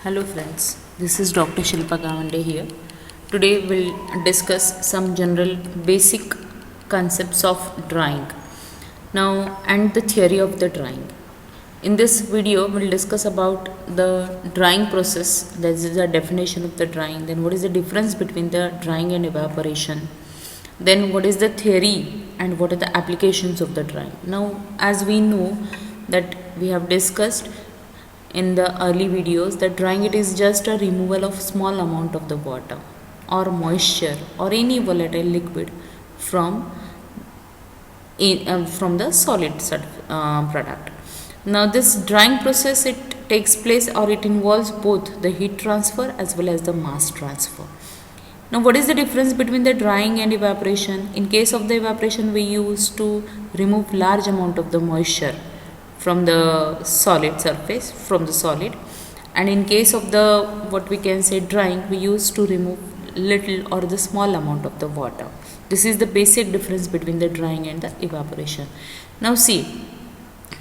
Hello friends, this is Dr. Shilpa Gawande here. Today we'll discuss some general basic concepts of drawing. Now and the theory of the drawing. In this video we'll discuss about the drawing process, that is the definition of the drawing, then what is the difference between the drawing and evaporation, then what is the theory and what are the applications of the drawing. Now as we know that we have discussed in the early videos that drying it is just a removal of small amount of the water or moisture or any volatile liquid from the solid product. Now this drying process, it takes place or it involves both the heat transfer as well as the mass transfer. Now what is the difference between the drying and evaporation? In case of the evaporation, we used to remove large amount of the moisture from the solid surface, from the solid, and in case of the what we can say drying, we used to remove little or the small amount of the water. This is the basic difference between the drying and the evaporation. Now see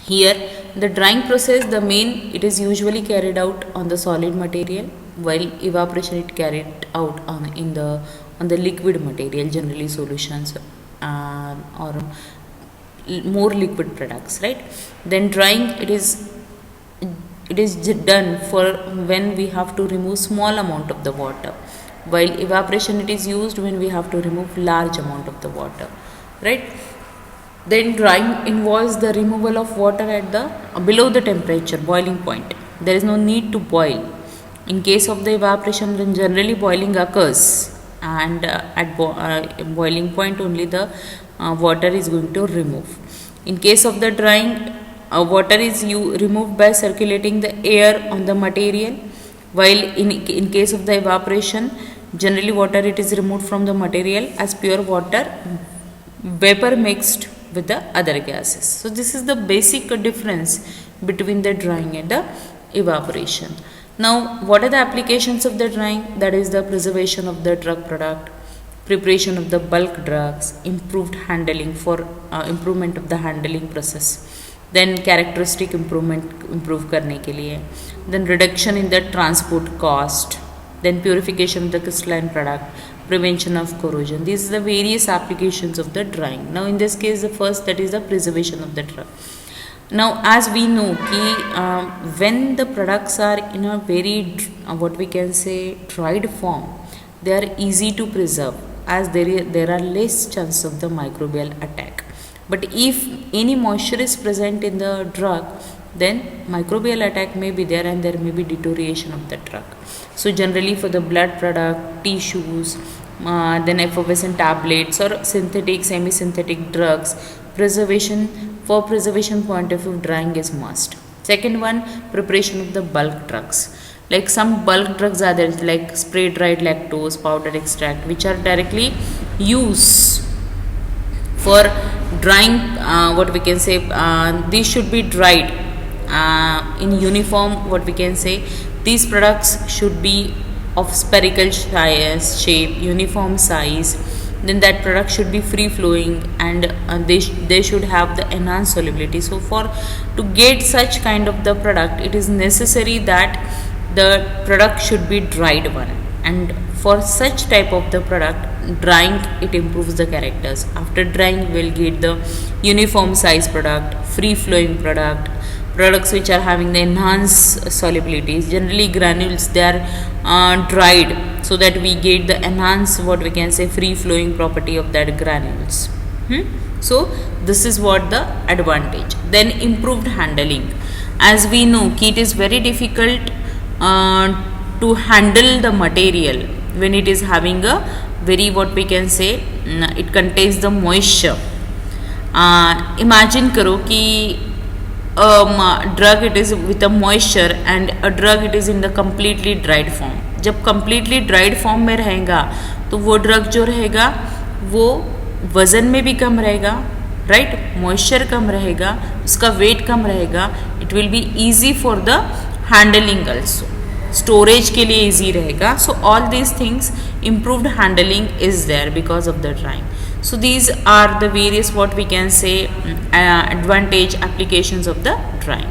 here, the drying process, the main, it is usually carried out on the solid material, while evaporation it carried out on the liquid material, generally solutions or more liquid products, right? Then drying, it is done for when we have to remove small amount of the water, while evaporation it is used when we have to remove large amount of the water, right? Then drying involves the removal of water at the below the temperature boiling point. There is no need to boil. In case of the evaporation, then generally boiling occurs, and at boiling point only the water is going to remove. In case of the drying, water is removed by circulating the air on the material, while in case of the evaporation, generally water it is removed from the material as pure water vapor mixed with the other gases. So this is the basic difference between the drying and the evaporation. Now what are the applications of the drying? That is the preservation of the drug product, preparation of the bulk drugs, improved handling for improvement of the handling process, then characteristic improve करने के लिए, then reduction in the transport cost, then purification of the crystalline product, prevention of corrosion. These are the various applications of the drying. Now in this case, the first, that is the preservation of the drug. Now as we know when the products are in a very what we can say dried form, they are easy to preserve as there are less chance of the microbial attack. But if any moisture is present in the drug, then microbial attack may be there and there may be deterioration of the drug. So generally for the blood product, tissues, then effervescent tablets or synthetic, semi-synthetic drugs, for preservation point of view, drying is must. Second one, preparation of the bulk drugs. Like some bulk drugs are there, like spray dried lactose, powder extract, which are directly used for drying. What we can say, these should be dried in uniform. What we can say, these products should be of spherical shape, uniform size. Then that product should be free flowing, and they should have the enhanced solubility. So to get such kind of the product, it is necessary that the product should be dried one, and for such type of the product, drying it improves the characters. After drying, we'll get the uniform size product, free flowing product, products which are having the enhanced solubilities. Generally granules, they are dried so that we get the enhanced, what we can say, free flowing property of that granules. So this is what the advantage. Then improved handling. As we know, it is very difficult to handle the material when it is having a very, what we can say, it contains the moisture. Imagine karo ki drug it is with a moisture and a drug it is in the completely dried form. जब completely dried form में रहेगा तो वो drug जो रहेगा वो वजन में भी कम रहेगा, right? Moisture कम रहेगा, उसका weight कम रहेगा. It will be easy for the handling also. Storage के लिए easy रहेगा. So all these things, improved handling is there because of the drying. So these are the various, what we can say, advantage applications of the drying.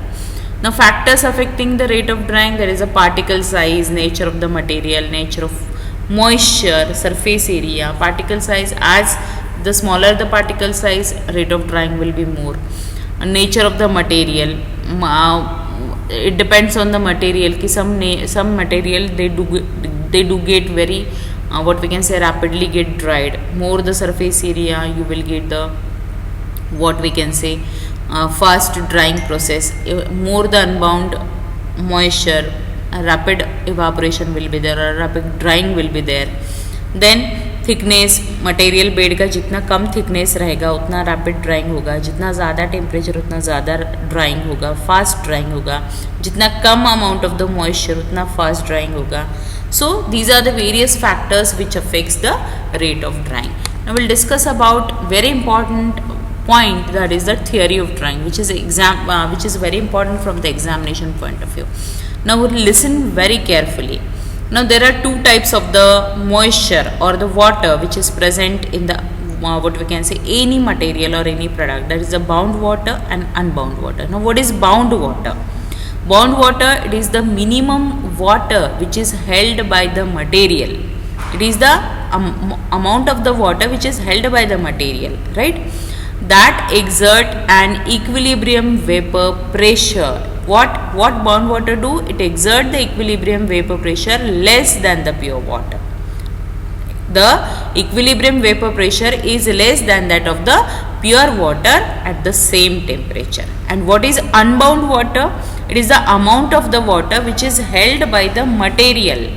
Now factors affecting the rate of drying, there is a particle size, nature of the material, nature of moisture, surface area. Particle size, as the smaller the particle size, rate of drying will be more. Nature of the material, it depends on the material ki some material they do get very what we can say rapidly get dried. More the surface area, you will get the what we can say fast drying process. More the unbound moisture, rapid evaporation will be there, or rapid drying will be there. Then thickness, material bed का जितना कम thickness रहेगा उतना rapid drawing होगा, जितना ज़्यादा temperature उतना ज़्यादा drawing होगा, फास्ट ड्राइंग होगा, जितना कम अमाउंट ऑफ द मॉइस्चर उतना फास्ट ड्राइंग होगा. So these are the various factors which affects the rate of drying. Now will discuss about very important point, that is the theory of drying, which is very important from the examination point of view. Now listen very carefully. Now there are two types of the moisture or the water which is present in the what we can say any material or any product. That is the bound water and unbound water. Now what is bound water? Bound water, it is the minimum water which is held by the material. It is the amount of the water which is held by the material, right? That exert an equilibrium vapor pressure. What bound water do? It exert the equilibrium vapor pressure less than the pure water. The equilibrium vapor pressure is less than that of the pure water at the same temperature. And what is unbound water? It is the amount of the water which is held by the material.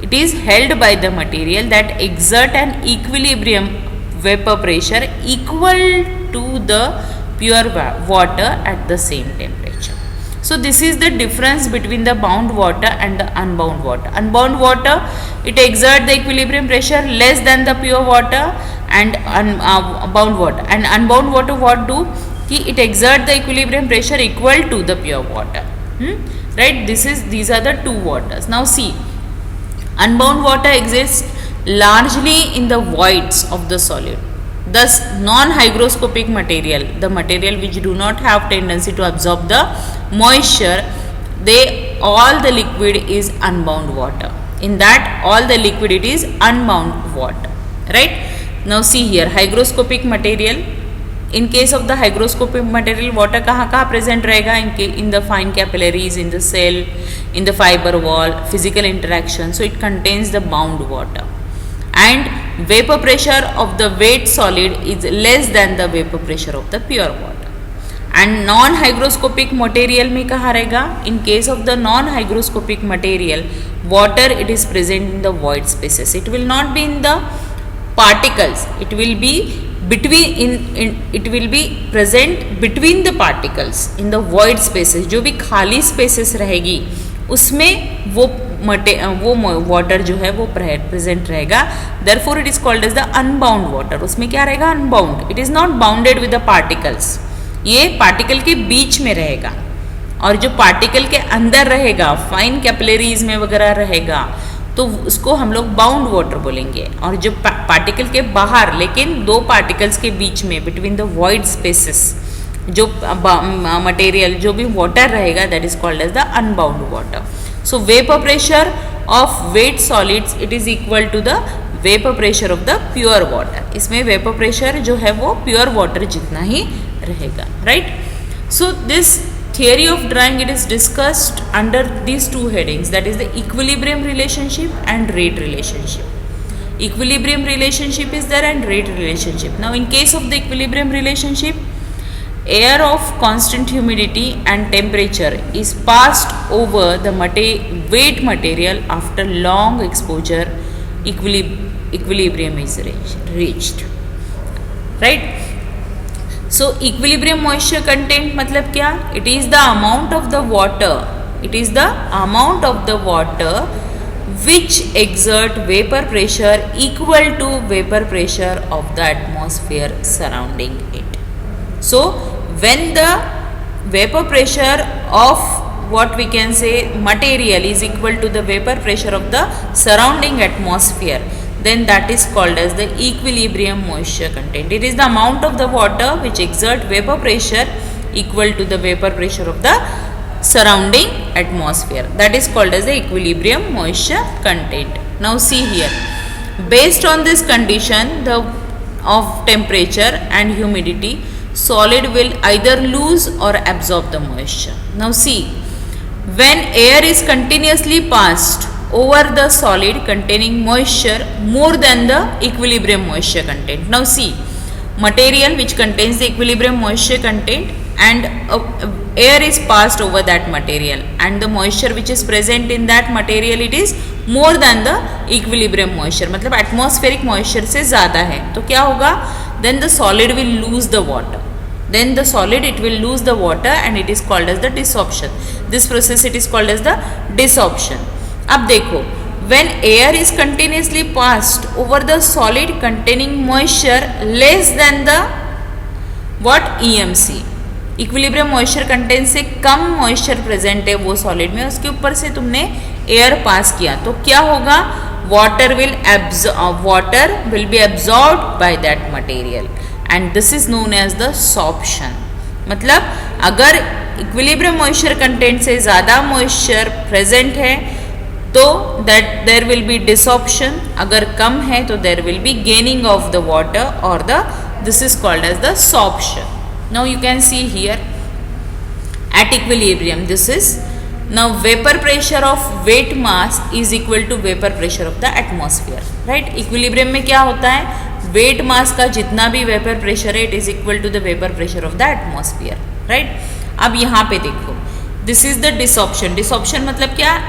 It is held by the material that exert an equilibrium vapor pressure equal to the pure water at the same temperature. So this is the difference between the bound water and the unbound water. Unbound water, it exerts the equilibrium pressure less than the pure water, and bound water. And unbound water what do? It exerts the equilibrium pressure equal to the pure water. Right? These are the two waters. Now see, unbound water exists largely in the voids of the solid. Thus non-hygroscopic material, the material which do not have tendency to absorb the moisture, all the liquid is unbound water. In that all the liquid it is unbound water, right? Now see here, hygroscopic material. In case of the hygroscopic material, water कहाँ present रहेगा? In the fine capillaries, in the cell, in the fiber wall, physical interaction. So it contains the bound water. And vapor pressure of the wet solid is less than the vapor pressure of the pure water. And non-hygroscopic material में कहाँ रहेगा? In case of the non-hygroscopic material, water it is present in the void spaces. It will not be in the particles. It will be it will be present between the particles in the void spaces. जो भी खाली spaces रहेगी उसमें वो water जो है वो present रहेगा. Therefore it is called as the unbound water. उसमें क्या रहेगा? Unbound. It is not bounded with the particles. ये पार्टिकल के बीच में रहेगा, और जो पार्टिकल के अंदर रहेगा, फाइन कैपिलरीज में वगैरह रहेगा, तो उसको हम लोग बाउंड वाटर बोलेंगे. और जो पार्टिकल के बाहर, लेकिन दो पार्टिकल्स के बीच में, बिटवीन द वॉइड स्पेसेस, जो मटेरियल जो भी वाटर रहेगा, that is called as the unbound water. So vapor pressure of wet solids it is equal to the vapor pressure of the pure water. इसमें vapor pressure जो है वो pure water जितना ही रहेगा, right? So this theory of drying it is discussed under these two headings, that is the equilibrium relationship and rate relationship. Equilibrium relationship is there and rate relationship. Now in case of the equilibrium relationship, air of constant humidity and temperature is passed over the wet material after long exposure. Equilibrium is reached, right? So equilibrium moisture content मतलब क्या? It is the amount of the water. It is the amount of the water which exert vapor pressure equal to vapor pressure of the atmosphere surrounding it. So when the vapor pressure of what we can say material is equal to the vapor pressure of the surrounding atmosphere, then that is called as the equilibrium moisture content. It is the amount of the water which exert vapor pressure equal to the vapor pressure of the surrounding atmosphere. That is called as the equilibrium moisture content. Now see here, based on this condition of temperature and humidity, solid will either lose or absorb the moisture. Now see, when air is continuously passed over the solid containing moisture more than the equilibrium moisture content. Now see, material which contains the equilibrium moisture content and air is passed over that material, and the moisture which is present in that material, it is more than the equilibrium moisture, मतलब atmospheric moisture से ज़्यादा है, तो क्या होगा? Then the solid will lose the water. Then the solid, it will lose the water and it is called as the desorption. This process it is called as the desorption. अब देखो, when air is continuously passed over the solid containing moisture less than the what? EMC, equilibrium moisture content से कम moisture present है वो solid में, उसके ऊपर से तुमने एयर पास किया, तो क्या होगा? Water will be absorbed by that material and this is known as the sorption. मतलब अगर इक्विलिब्रियम मॉइस्चर कंटेंट से ज़्यादा मॉइस्चर प्रेजेंट है तो that there will be desorption, अगर कम है तो there will be gaining of the water और this is called as the sorption. Now you can see here at equilibrium, this is now vapor pressure of weight mass is equal to vapor pressure of the atmosphere, right? Equilibrium में क्या होता है? weight mass का जितना भी vapor pressure है, it is equal to the vapor pressure of the atmosphere, right? अब यहाँ पे देखो, this is the desorption. Desorption मतलब क्या?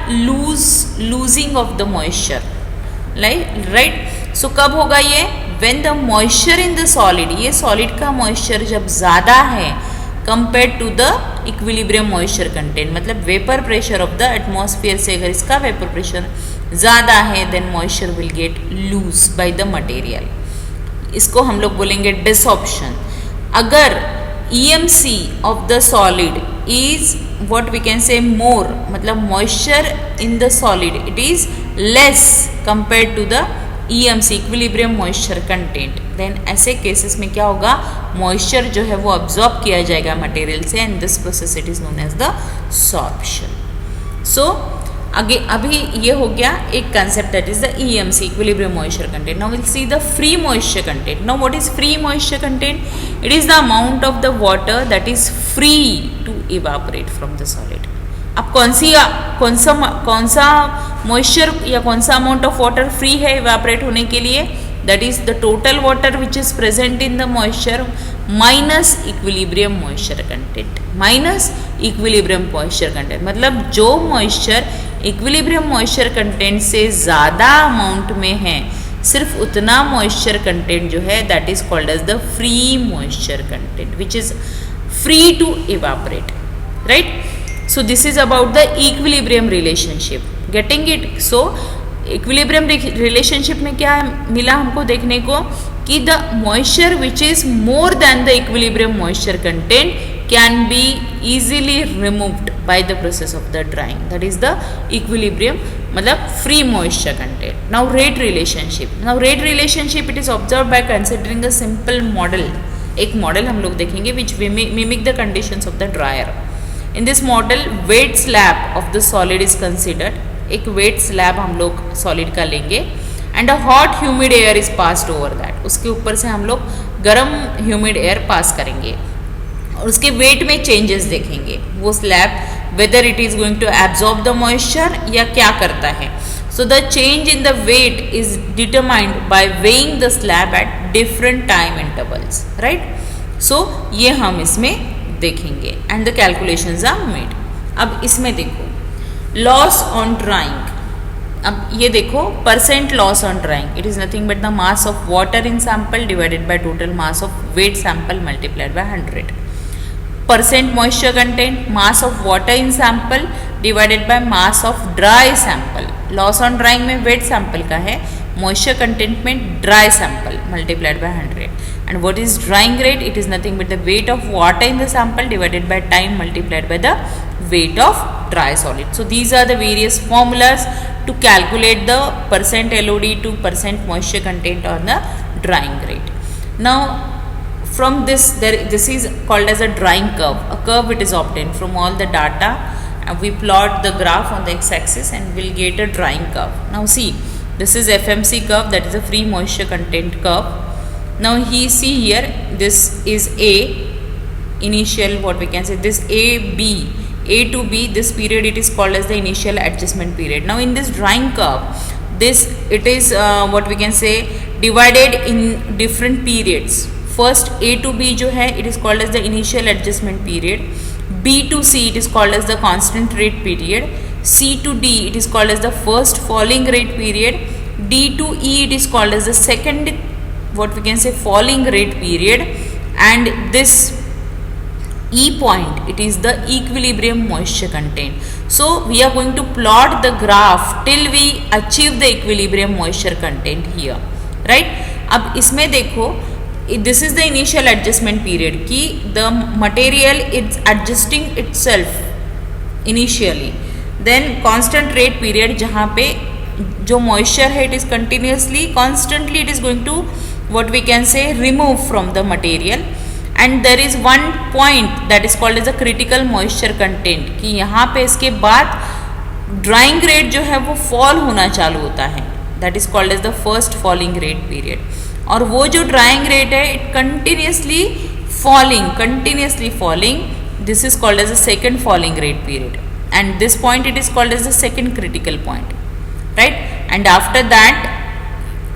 losing of the moisture, right? So कब होगा ये? when the moisture in the solid, ये solid का moisture जब ज़्यादा है compared to the equilibrium moisture content, मतलब vapor pressure of the atmosphere से अगर इसका vapor pressure ज़्यादा है then moisture will get loose by the material. इसको हम लोग बोलेंगे desorption. अगर EMC of the solid is what we can say more, मतलब moisture in the solid it is less compared to the EMC, equilibrium moisture content, then ऐसे cases में क्या होगा? मॉइस्चर जो है वो अब्जॉर्ब किया जाएगा मटेरियल से and this process it is known as the sorption. So अभी ये हो गया एक concept, that is the EMC, equilibrium moisture content. Now will see the free moisture content. Now what is free moisture content? It is the amount of the water that is free to evaporate from the solid. अब कौन सा moisture या कौन सा amount of water free है evaporate होने के लिए? That is the total water which is present in the moisture minus equilibrium moisture content, minus equilibrium moisture content. मतलब जो मॉइस्चर इक्विलिब्रियम मॉइस्चर कंटेंट से ज़्यादा अमाउंट में है, सिर्फ उतना मॉइस्चर कंटेंट जो है that is called as the free moisture content which is free to evaporate, right? So this is about the equilibrium relationship. Getting it? So equilibrium relationship में क्या मिला हमको देखने को कि the moisture which is more than the equilibrium moisture content can be easily removed by the process of the drying. That is the equilibrium, मतलब free moisture content. Now rate relationship. Now rate relationship it is observed by considering a simple model. एक model हम लोग देखेंगे which mimic the conditions of the dryer. In this model weight slab of the solid is considered. एक weight slab हम लोग solid का लेंगे and a hot humid air is passed over that. उसके ऊपर से हम लोग गर्म humid air pass करेंगे और उसके weight में changes देखेंगे. वो slab whether it is going to absorb the moisture या क्या करता है. So the change in the weight is determined by weighing the slab at different time intervals, right? So ये हम इसमें देखेंगे and the calculations are made. अब इसमें देखो लॉस ऑन ड्राइंग. अब ये देखो percent loss on drying, it is nothing but the mass of water in sample divided by total mass of wet sample multiplied by 100. Percent moisture content, mass of water in sample divided by mass of dry sample. Loss on drying में wet sample का है, moisture content में dry sample multiplied by 100. And what is drying rate? It is nothing but the weight of water in the sample divided by time multiplied by the weight of dry solid. So these are the various formulas to calculate the percent LOD to percent moisture content on the drying rate. Now from this, this is called as a drying curve. A curve it is obtained from all the data We plot the graph on the x-axis and we'll get a drying curve. Now see, this is FMC curve, that is a free moisture content curve. Now see here, this is A, initial, what we can say, this A to B, this period it is called as the initial adjustment period. Now in this drying curve, it is what we can say divided in different periods. First A to B जो है, it is called as the initial adjustment period. B to C, it is called as the constant rate period. C to D, it is called as the first falling rate period. D to E, it is called as the second, what we can say, falling rate period. And this E point, it is the equilibrium moisture content. So we are going to plot the graph till we achieve the equilibrium moisture content here, right? अब इसमें देखो, this is the initial adjustment period कि the material is adjusting itself initially. Then constant rate period जहाँ पे जो moisture है, it is continuously, constantly it is going to, what we can say, remove from the material. And there is one point that is called as a critical moisture content कि यहाँ पे इसके बाद drying rate जो है वो fall होना चालू होता है, that is called as the first falling rate period. और वो जो drying rate है, it continuously falling, this is called as the second falling rate period. And this point it is called as the second critical point, right? And after that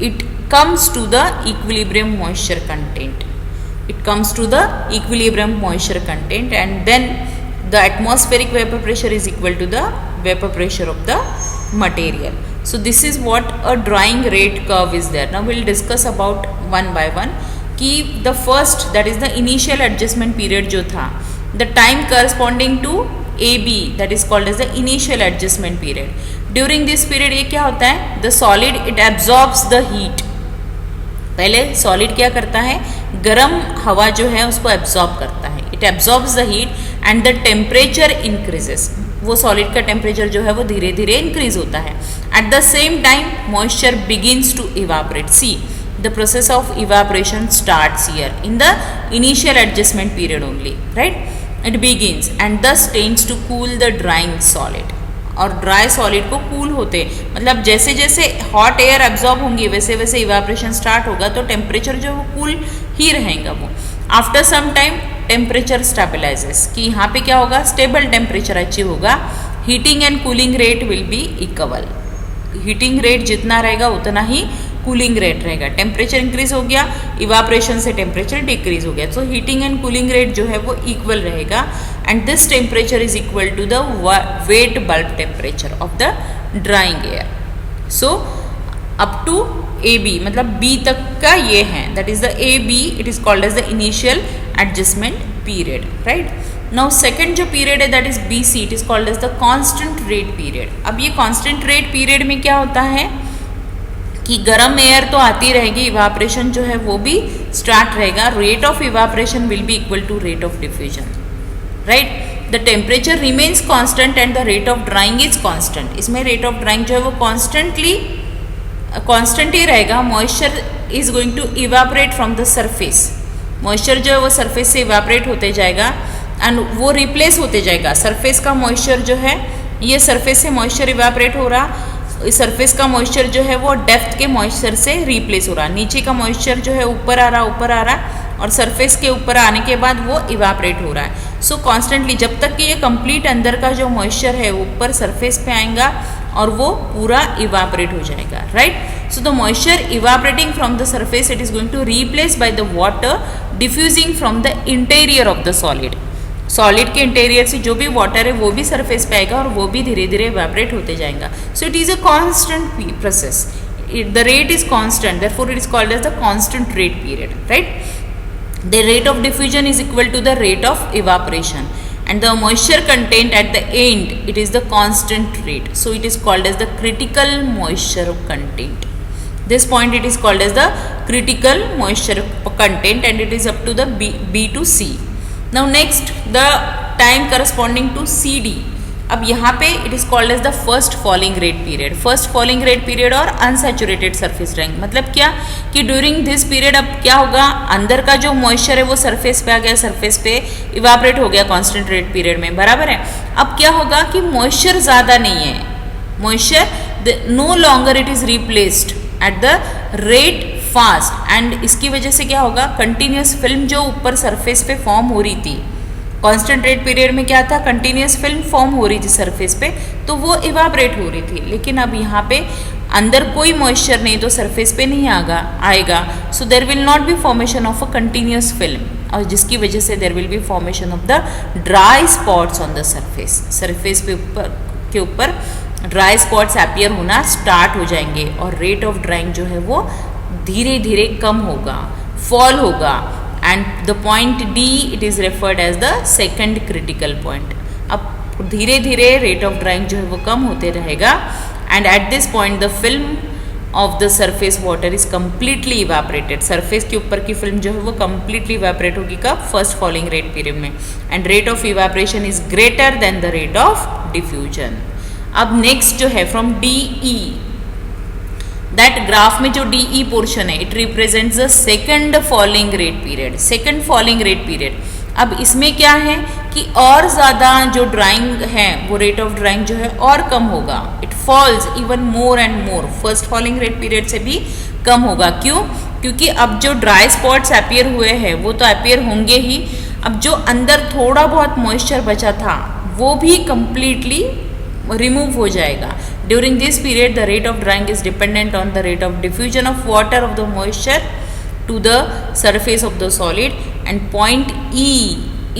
it comes to the equilibrium moisture content. It comes to the equilibrium moisture content, and then the atmospheric vapor pressure is equal to the vapor pressure of the material. So this is what a drying rate curve is there. Now we'll discuss about one by one कि the first, that is the initial adjustment period जो था, the time corresponding to AB, that is called as the initial adjustment period. During this period ये क्या होता है, the solid it absorbs the heat. पहले solid क्या करता है, गर्म हवा जो है उसको एब्जॉर्ब करता है, it absorbs the heat and the temperature increases. वो सॉलिड का टेम्परेचर जो है वो धीरे धीरे इंक्रीज होता है. At the same time moisture begins to evaporate. See the process of evaporation starts here in the initial adjustment period only, right? It begins and thus tends to cool the drying solid. और dry solid को cool होते, मतलब जैसे जैसे hot air absorb होंगी वैसे वैसे evaporation start होगा, तो टेम्परेचर जो है वो कूल ही रहेगा वो. After some time temperature stabilises कि यहाँ पे क्या होगा, स्टेबल टेम्परेचर अचीव होगा. Heating and cooling rate will be equal. Heating rate जितना रहेगा उतना ही कूलिंग रेट रहेगा. टेम्परेचर इंक्रीज हो गया, इवापोरेशन से टेम्परेचर डिक्रीज हो गया, तो हीटिंग एंड कूलिंग रेट जो है वो इक्वल रहेगा. And this temperature is equal to the wet bulb temperature of the drying air. So up to A B, मतलब बी तक का ये है, that is the A B, it is called as the initial adjustment period, right? Now second जो period है that is B C, it is called as the constant rate period. अब ये constant rate period में क्या होता है कि गर्म एयर तो आती रहेगी, इवापोरेशन जो है वो भी स्टार्ट रहेगा. Rate of evaporation will be equal to rate of diffusion, right? The temperature remains constant and the rate of drying is constant. इसमें रेट ऑफ ड्राइंग जो है वो कांस्टेंट ही रहेगा. Moisture is going to evaporate from the surface. Moisture जो है वो surface से इवापोरेट होते जाएगा एंड वो रिप्लेस होते जाएगा. सरफेस का मॉइस्चर जो है, ये सरफेस से मॉइस्चर इवापोरेट हो रहा, सरफेस का मॉइस्चर जो है वो डेप्थ के मॉइस्चर से रिप्लेस हो रहा. नीचे का मॉइस्चर जो है ऊपर आ रहा और सरफेस के ऊपर आने के बाद वो इवापोरेट हो रहा है. सो कॉन्स्टेंटली जब तक कि ये कंप्लीट अंदर का जो मॉइस्चर है ऊपर सरफेस पे आएगा और वो पूरा इवापोरेट हो जाएगा, right? So the moisture evaporating from the surface it is going to replace by the water diffusing from the interior of the solid. Solid के इंटीरियर से जो भी वाटर है वो भी सरफेस पे आएगा और वो भी धीरे धीरे इवेपोरेट होते जाएगा. So it is a constant process. The rate is constant, therefore it is called as the constant rate period, right? The rate of diffusion is equal to the rate of evaporation and the moisture content at the end it is the constant rate, so it is called as the critical moisture content. This point it is called as the critical moisture content and it is up to the B to C. Now next, the time corresponding to CD. अब यहाँ पे it is called as the first falling rate period. First falling rate period और unsaturated surface drying मतलब क्या कि during this period अब क्या होगा, अंदर का जो मॉइस्चर है वो सरफेस पे आ गया, सरफेस पे इवापोरेट हो गया कांस्टेंट रेट पीरियड में, बराबर है. अब क्या होगा कि मॉइस्चर ज़्यादा नहीं है, moisture no longer it is replaced at the rate fast, and इसकी वजह से क्या होगा, कंटिन्यूस फिल्म जो ऊपर सरफेस पे फॉर्म हो रही थी, कांस्टेंट रेट पीरियड में क्या था, कंटिन्यूस फिल्म फॉर्म हो रही थी सरफेस पे, तो वो इवापोरेट हो रही थी. लेकिन अब यहाँ पे अंदर कोई मॉइस्चर नहीं तो सरफेस पे नहीं आएगा, so there will not be formation of a continuous film, और जिसकी वजह से there will be formation of the dry spots on the surface. Surface के ऊपर ड्राई स्पॉट्स अपीयर होना स्टार्ट हो जाएंगे, और रेट ऑफ ड्राइंग जो है वो धीरे धीरे कम होगा, फॉल होगा. And the point D it is referred as the second critical point. अब धीरे धीरे रेट ऑफ ड्राइंग जो है वो कम होते रहेगा, and at this point the film of the surface water is completely evaporated. Surface के ऊपर की फिल्म जो है वो कम्प्लीटली इवापोरेट होगी कब, फर्स्ट फॉलिंग रेट पीरियड में, and rate of evaporation is greater than the rate of diffusion. अब नेक्स्ट जो है from D E, that graph में जो डी ई पोर्शन है it represents the second falling rate period. Second falling rate period, अब इसमें क्या है कि और ज़्यादा जो ड्राइंग है वो रेट ऑफ ड्राइंग जो है और कम होगा, it falls even more and more, first falling rate period से भी कम होगा. क्यों, क्योंकि अब जो ड्राई स्पॉट्स अपीयर हुए हैं वो तो अपीयर होंगे ही, अब जो अंदर थोड़ा बहुत मॉइस्चर बचा था वो भी कंप्लीटली रिमूव हो जाएगा. During this period, the rate of drying is dependent on the rate of diffusion of water of the moisture to the surface of the solid, and point E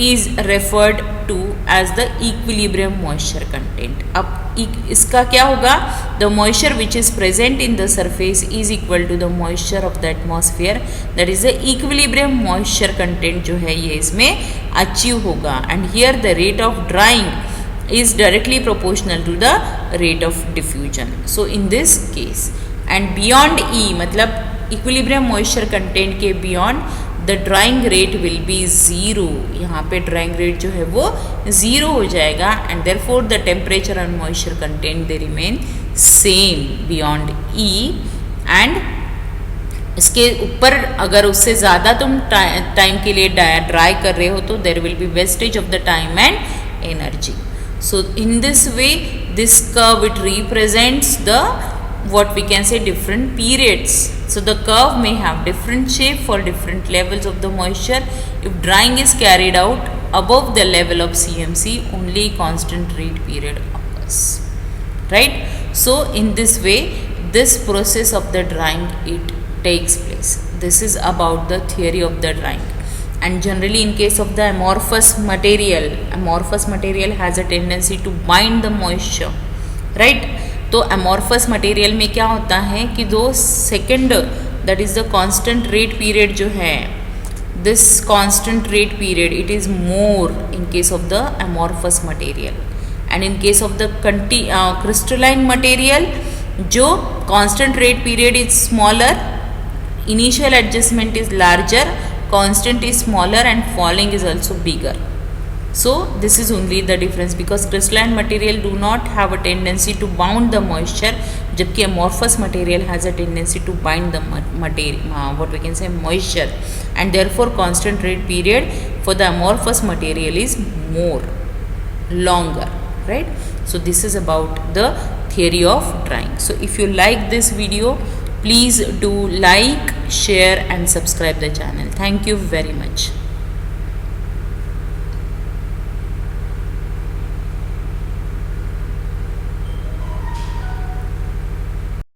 is referred to as the equilibrium moisture content. अब इसका क्या होगा, the moisture which is present in the surface is equal to the moisture of the atmosphere, that is the equilibrium moisture content जो है ये इसमें achieve होगा, and here the rate of drying is directly proportional to the rate of diffusion. So in this case, and beyond E मतलब equilibrium moisture content के beyond the drying rate will be 0. यहाँ पे drying rate जो है वो 0 हो जाएगा, and therefore the temperature and moisture content they remain same beyond E. and इसके ऊपर अगर उससे ज़्यादा तुम टाइम के लिए ड्राई कर रहे हो तो there will be wastage of the time and energy. So in this way, this curve it represents the what we can say different periods. So the curve may have different shape for different levels of the moisture. If drying is carried out above the level of CMC, only constant rate period occurs. Right? So in this way, this process of the drying it takes place. This is about the theory of the drying. And generally in case of the amorphous material has a tendency to bind the moisture, right? तो amorphous material में क्या होता है कि दो second, that is the constant rate period जो है, this constant rate period it is more in case of the amorphous material, and in case of the crystalline material जो constant rate period is smaller, initial adjustment is larger, constant is smaller, and falling is also bigger. So this is only the difference, because crystalline material do not have a tendency to bound the moisture, जबकि amorphous material has a tendency to bind the material, what we can say moisture, and therefore constant rate period for the amorphous material is more longer, right? So this is about the theory of drying. So if you like this video, please do like, share and subscribe the channel. Thank you very much.